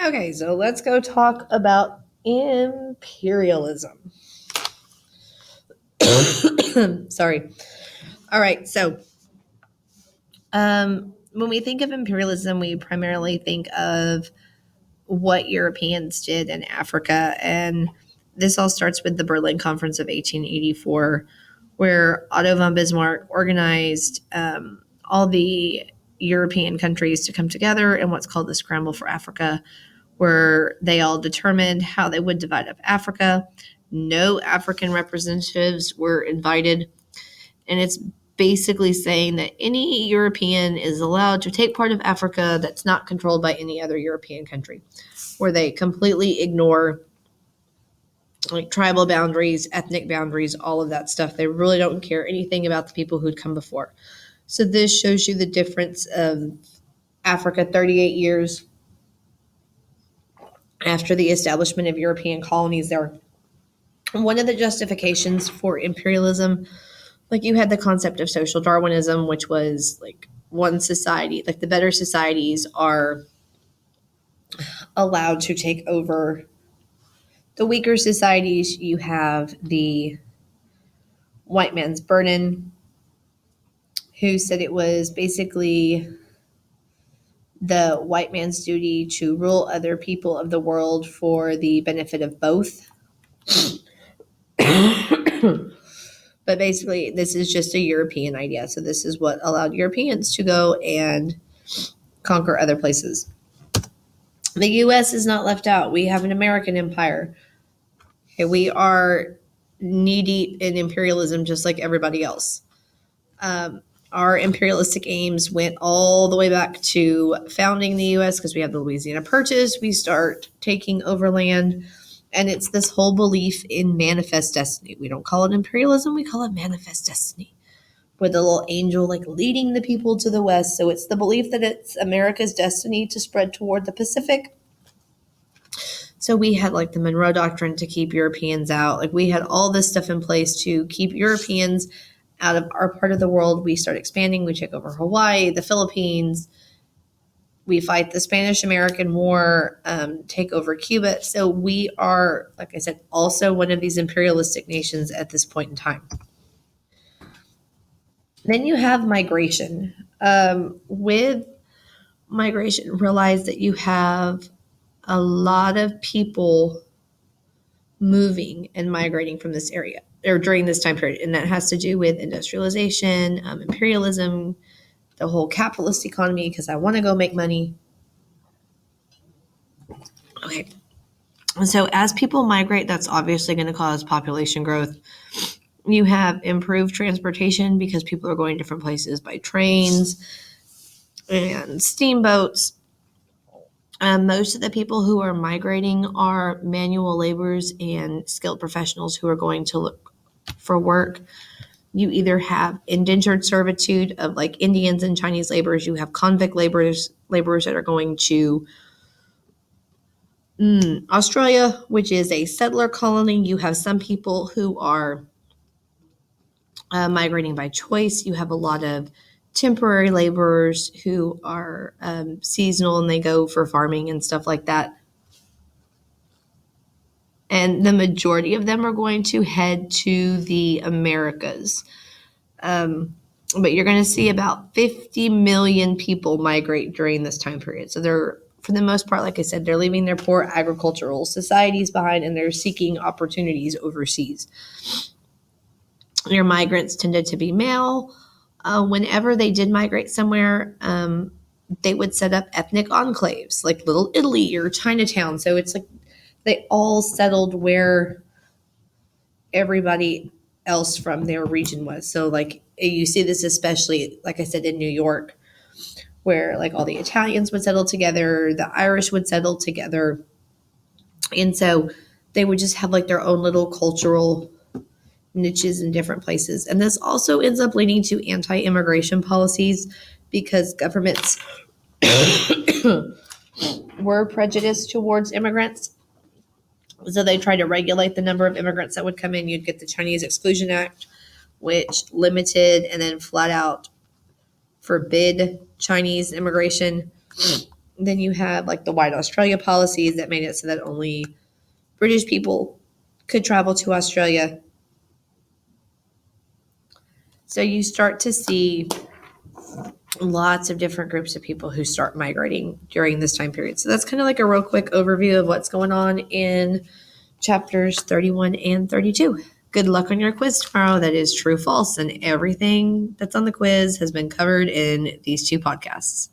Okay, so let's go talk about imperialism. Sorry. All right, so when we think of imperialism, we primarily think of what Europeans did in Africa. And this all starts with the Berlin Conference of 1884, where Otto von Bismarck organized all the European countries to come together in what's called the Scramble for Africa, where they all determined how they would divide up Africa. No African representatives were invited. And it's basically saying that any European is allowed to take part of Africa that's not controlled by any other European country, where they completely ignore like tribal boundaries, ethnic boundaries, all of that stuff. They really don't care anything about the people who'd come before. So this shows you the difference of Africa 38 years after the establishment of European colonies there. One of the justifications for imperialism, like you had the concept of social Darwinism, which was like one society, like the better societies are allowed to take over the weaker societies. You have the white man's burden, who said it was basically the white man's duty to rule other people of the world for the benefit of both. But basically, this is just a European idea. So this is what allowed Europeans to go and conquer other places. The U.S. is not left out. We have an American empire. Okay, we are knee-deep in imperialism just like everybody else. Our imperialistic aims went all the way back to founding the U.S. because we have the Louisiana Purchase. We start taking over land. And it's this whole belief in manifest destiny. We don't call it imperialism. We call it manifest destiny. With the little angel like leading the people to the west. So it's the belief that it's America's destiny to spread toward the Pacific. So we had like the Monroe Doctrine to keep Europeans out. Like we had all this stuff in place to keep Europeans out of our part of the world. We start expanding. We take over Hawaii, the Philippines. We fight the Spanish-American War, take over Cuba. So we are, like I said, also one of these imperialistic nations at this point in time. Then you have migration. With migration, realize that you have a lot of people moving and migrating from this area or during this time period. And that has to do with industrialization, imperialism, the whole capitalist economy, because I want to go make money. Okay. And so as people migrate, that's obviously going to cause population growth. You have improved transportation because people are going different places by trains and steamboats. Most of the people who are migrating are manual laborers and skilled professionals who are going to look for work. You either have indentured servitude of like Indians and Chinese laborers. You have convict laborers that are going to Australia, which is a settler colony. You have some people who are migrating by choice. You have a lot of temporary laborers who are seasonal and they go for farming and stuff like that. And the majority of them are going to head to the Americas. But you're going to see about 50 million people migrate during this time period. So they're, for the most part, like I said, they're leaving their poor agricultural societies behind and they're seeking opportunities overseas. Your migrants tended to be male. Whenever they did migrate somewhere, they would set up ethnic enclaves like Little Italy or Chinatown. So it's like they all settled where everybody else from their region was. So like you see this especially, like I said, in New York, where like all the Italians would settle together, the Irish would settle together. And so they would just have like their own little cultural niches in different places. And this also ends up leading to anti-immigration policies because governments were prejudiced towards immigrants. So they tried to regulate the number of immigrants that would come in. You'd get the Chinese Exclusion Act, which limited and then flat out forbid Chinese immigration. Then you have like the White Australia policies that made it so that only British people could travel to Australia. So you start to see lots of different groups of people who start migrating during this time period. So that's kind of like a real quick overview of what's going on in chapters 31 and 32. Good luck on your quiz tomorrow. That is true, false, and everything that's on the quiz has been covered in these 2 podcasts.